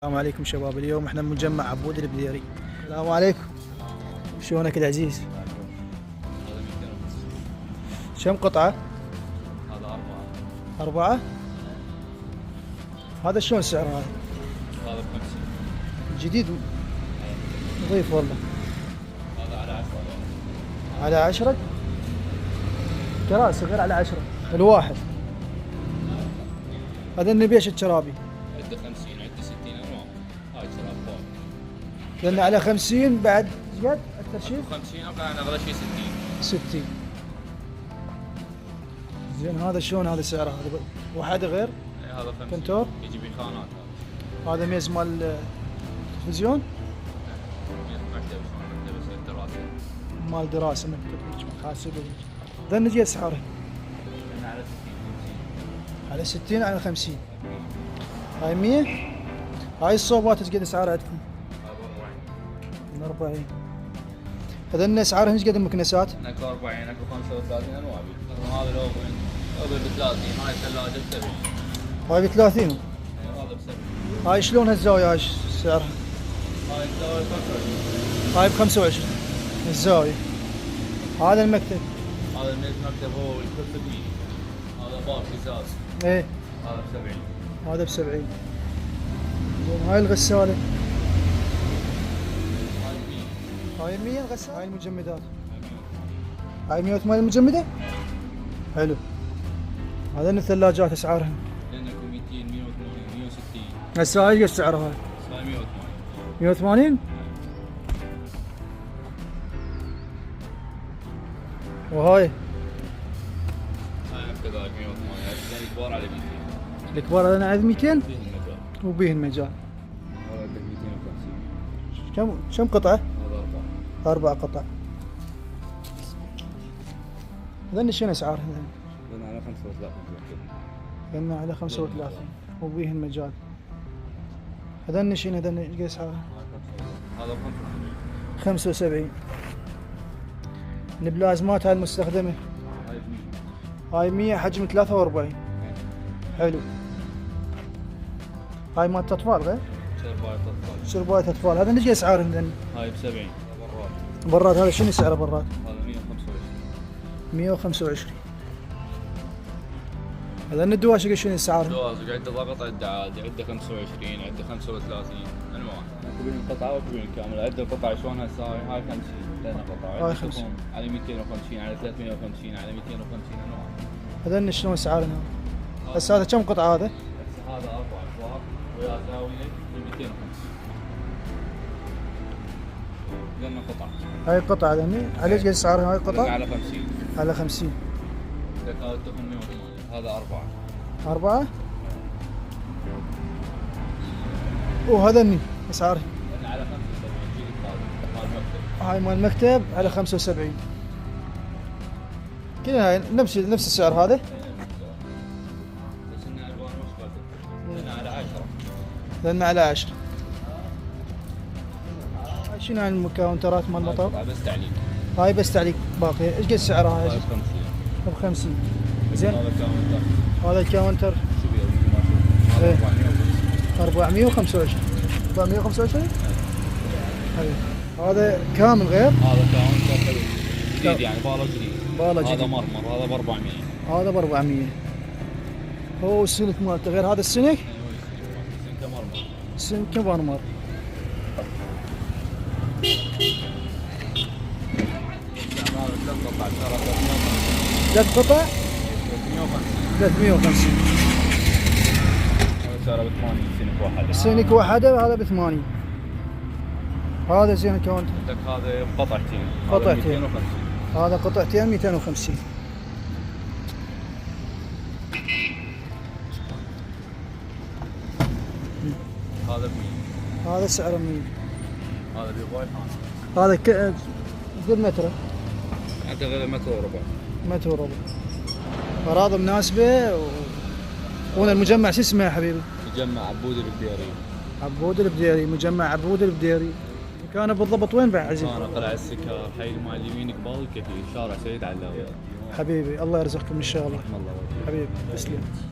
السلام عليكم شباب. اليوم احنا بمجمع عبود البديري. السلام عليكم، شلونك العزيز؟ كم قطعة؟ هذا أربعة؟ هذا شلون سعره هذا؟ هذا ب50. جديد نظيف والله. هذا على 10. على 10؟ كراسي غير على 10 الواحد. هذا النبيش الشرابي عده 50 عده 60 انواع. هاي شراب فوق. لأن على 50 بعد زياد الترشيد 50 اقل عن اغلى شيء 60. 60. زين هذا شلون هذا سعره؟ هذا واحد غير هذا 50 كنتور؟ يجي بخانات. هذا ميز مال التلفزيون؟ مكتب شلون مكتب دراسه. مال دراسة مكتب محاسبة. ذا نجي اسعاره على 60 على 60 على 50. هاي 100. هاي الصوبات ايش قد اسعارها عندكم؟ هذا 40. 40. هذا اسعارها ايش قد المكنسات؟ اكو 40 اكو 35 انواع. هذا الاوفن ب 30. هاي ثلاجه ب 70. هاي ب 30. هذا ب 70. هاي شلون هالزاوية هاي سعرها؟ هاي الزاويه 25. هاي ب 25 الزاوية. هذا المكتب هذا الميز مكتب هو الكرسي بي. هذا باب ازاز. ايه هذا ب 70. هذا ب 70. زين هاي الغسالة هاي بي. هاي 100 الغسالة. هاي المجمدات هاي 108 المجمدة. حلو. هذا الثلاجات اسعارهم لانكم 200 180 160. هسه هاي قد سعرها؟ هاي صاير 180. 180. وهاي هاي كذلك 180. هاي كبار على 200. الكبار هذا على 200 فيه المجال. وبيه المجال. هذا ب 250. كم قطعة؟ هذا 4. 4 قطع. هذا شنو اسعارها؟ لان على 35. لأنه على 35 وبيه المجال. هذا شنو؟ هذا ايش قد اسعارها؟ هذا ب 75. البلازمات هاي المستخدمة هاي ب 100. هاي 100 حجم 43. حلو. هاي مالت اطفال غير؟ شرباية اطفال. شرباية اطفال. هذا ايش اسعارهم ذن؟ هاي ب 70. براد. براد هذا شنو سعره براد؟ هذا 125. 125. هذا الدواش قد شنو اسعارهم؟ جواز عده ضغط عده عادي عده 25 عده 35 انواع. اكو بين القطعه واكو بين الكامل. عده القطعه شلون هسه هاي 50 لنا قطعه. هاي 50 على 250 على 350 على 250 انواع. هذا شلون اسعارهم؟ هسه هذا كم قطعة هذا؟ هذا 4 ابواب ويا زاويه ب 250. لنا قطعه. هاي القطعة ذني على ايش قد اسعارها هاي القطعة؟ على 50. على 50. لك هذا 880. هذا 4. 4. وهذا اسعاره؟ لنا على 75. جيل هذا المكتب. هاي مال المكتب على 75. كلها هاي نفس السعر هذا؟ بس انها الوان مختلفه. لنا على 10. لأن على 10. هاي شنو هاي الكاونترات مال المطار؟ بس تعليق. هاي بس تعليق باقي. ايش قد سعرها هاي؟ هاي ب 50. ب 50. زين هذا كاونتر هذا الكاونتر كبير مثل ما تشوف. إيه. هذا 450. 425. 425. حلو. هذا كامل غير؟ هذا كاونتر حلو جديد يعني باله جديد. باله هذا جديد. مرمر هذا ب 400. هذا ب 400. هو السلك مالته غير هذا السلك؟ سنكه مرمر. سلك مرمر. هذا 3 قطع 3 قطع 350. 350. هذا سعره ب 80 سنك واحده. سلك واحدة هذا ب 80. هذا زين الكاونتر. عندك هذا قطعتين. قطعتين. 250. هذا قطعتين 250. هذا ب 100. هذا سعره 100. هذا بيبغى خان. هذا قد متره؟ عندك غير متر وربع. متر وربع. أراضي مناسبة هنا المجمع شو اسمه يا حبيبي؟ مجمع عبود البديري. عبود البديري. مجمع عبود البديري. كان بالضبط وين بعد عزيز؟ انا قلعه السكر حي المال اليمين قبال كثير شارع سيد علاوي. حبيبي الله يرزقكم ان شاء الله. الله حبيبي تسلم.